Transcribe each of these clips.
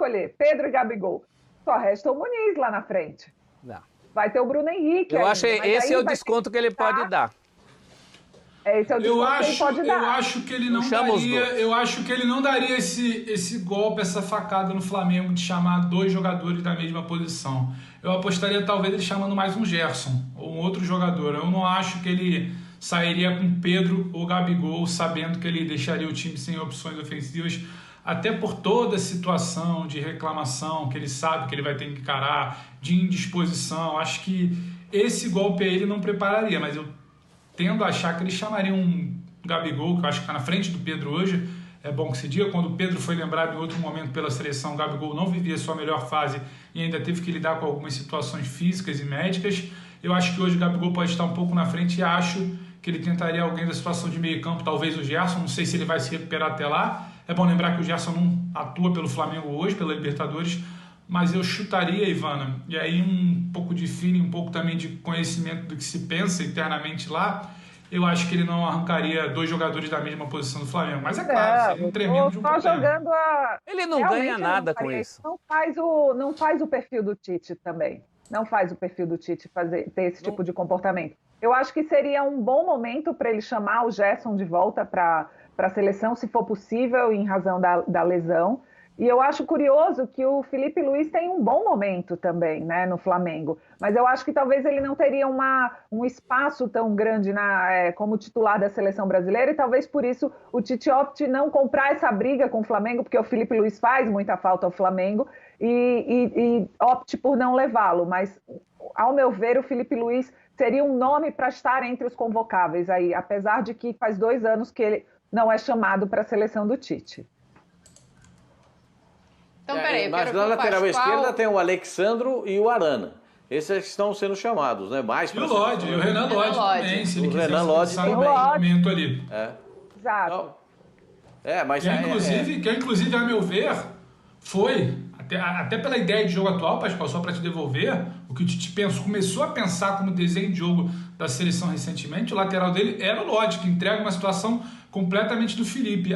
escolher Pedro e Gabigol. Só resta o Muniz lá na frente. Não. Vai ter o Bruno Henrique Eu ainda, acho que mas esse aí é o vai desconto que ter ele pode dar. Esse é o desconto que ele pode dar. Eu acho que ele não Chama os daria, dois. eu acho que ele não daria esse golpe, essa facada no Flamengo de chamar 2 jogadores da mesma posição. Eu apostaria talvez ele chamando mais um Gerson ou um outro jogador. Eu não acho que ele sairia com Pedro ou Gabigol sabendo que ele deixaria o time sem opções ofensivas, até por toda a situação de reclamação que ele sabe que ele vai ter que encarar, de indisposição. Acho que esse golpe aí ele não prepararia, mas eu tendo a achar que ele chamaria um Gabigol, que eu acho que está na frente do Pedro hoje. É bom que se diga, quando o Pedro foi lembrado em outro momento pela seleção, o Gabigol não vivia sua melhor fase e ainda teve que lidar com algumas situações físicas e médicas. Eu acho que hoje o Gabigol pode estar um pouco na frente e acho que ele tentaria alguém da situação de meio campo, talvez o Gerson, não sei se ele vai se recuperar até lá. É bom lembrar que o Gerson não atua pelo Flamengo hoje, pela Libertadores, mas eu chutaria, Ivana, e aí um pouco de feeling, um pouco também de conhecimento do que se pensa internamente lá, eu acho que ele não arrancaria 2 jogadores da mesma posição do Flamengo. Mas é claro, seria um tremendo de um só problema. jogando a... Ele não Realmente, ganha eu nada não com faria isso. Não faz o perfil do Tite também. Não faz o perfil do Tite ter esse tipo de comportamento. Eu acho que seria um bom momento para ele chamar o Gerson de volta para a seleção, se for possível, em razão da lesão. E eu acho curioso que o Felipe Luiz tem um bom momento também, né, no Flamengo. Mas eu acho que talvez ele não teria um espaço tão grande como titular da seleção brasileira, e talvez por isso o Tite opte não comprar essa briga com o Flamengo, porque o Felipe Luiz faz muita falta ao Flamengo, e opte por não levá-lo. Mas, ao meu ver, o Felipe Luiz seria um nome para estar entre os convocáveis aí, apesar de que faz 2 anos que ele não é chamado para a seleção do Tite. Então, peraí, mas na lateral esquerda tem o Alexandro e o Arana. Esses estão sendo chamados, né? Mais E o Lodge, e o Renan Lodge também, se ele quiser também. no momento ali. Exato. Então, mas que inclusive, a meu ver, foi, até pela ideia de jogo atual, Pascoal, só para te devolver, o que o Tite começou a pensar como desenho de jogo da seleção recentemente, o lateral dele era o Lodge, que entrega uma situação completamente do Felipe,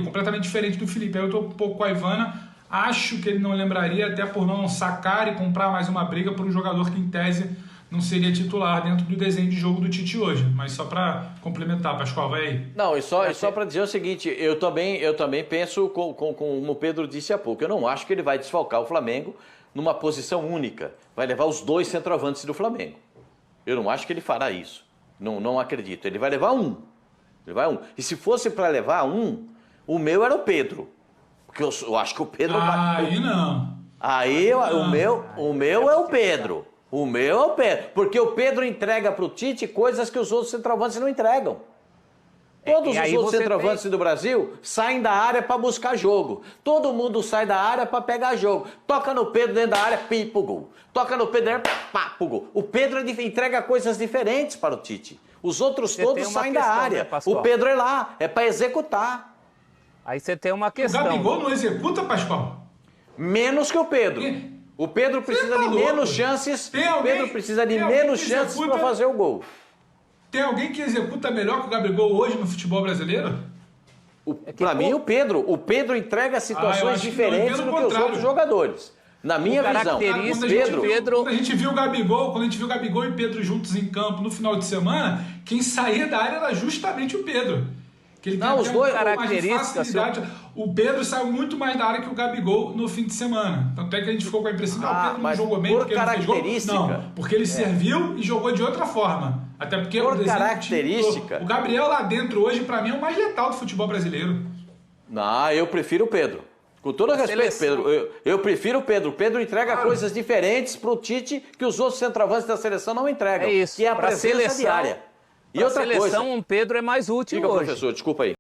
completamente diferente do Felipe. Aí eu tô um pouco com a Ivana. Acho que ele não lembraria, até por não sacar e comprar mais uma briga por um jogador que, em tese, não seria titular dentro do desenho de jogo do Tite hoje. Mas só para complementar, Pascoal, vai aí. Não, e só para dizer o seguinte, eu também penso, como o Pedro disse há pouco, eu não acho que ele vai desfalcar o Flamengo numa posição única. Vai levar os 2 centroavantes do Flamengo. Eu não acho que ele fará isso. Não acredito. Ele vai levar um. E se fosse para levar um, o meu era o Pedro. Porque eu acho que o Pedro... Aí não. Aí o meu é o Pedro. O meu é o Pedro. Porque o Pedro entrega para o Tite coisas que os outros centroavantes não entregam. Todos os outros centroavantes do Brasil saem da área para buscar jogo. Todo mundo sai da área para pegar jogo. Toca no Pedro dentro da área, pi, pro gol. Toca no Pedro dentro, pá, pro gol. O Pedro entrega coisas diferentes para o Tite. Os outros todos saem da área. Né, o Pedro é lá, é para executar. Aí você tem uma questão. O Gabigol não executa, Pascoal? Menos que o Pedro. O Pedro precisa de menos chances. O Pedro precisa de menos chances para fazer o gol. Tem alguém que executa melhor que o Gabigol hoje no futebol brasileiro? Para mim, o Pedro. O Pedro entrega situações diferentes do que os outros jogadores. Na minha visão. Quando a gente viu o Gabigol e Pedro juntos em campo no final de semana, quem saía da área era justamente o Pedro. Que ele os dois características. O Pedro saiu muito mais da área que o Gabigol no fim de semana. Tanto é que a gente ficou com a impressão que o Pedro não jogou bem porque ele fez gol. Não, porque ele serviu e jogou de outra forma. Até porque por característica. O Gabriel lá dentro hoje, para mim, é o mais letal do futebol brasileiro. Não, eu prefiro o Pedro. Com todo respeito, Pedro, eu prefiro o Pedro. O Pedro entrega coisas diferentes para o Tite que os outros centroavantes da seleção não entregam. É isso. Que é a presença diária. E outra coisa, um Pedro é mais útil hoje. Professor, desculpa aí.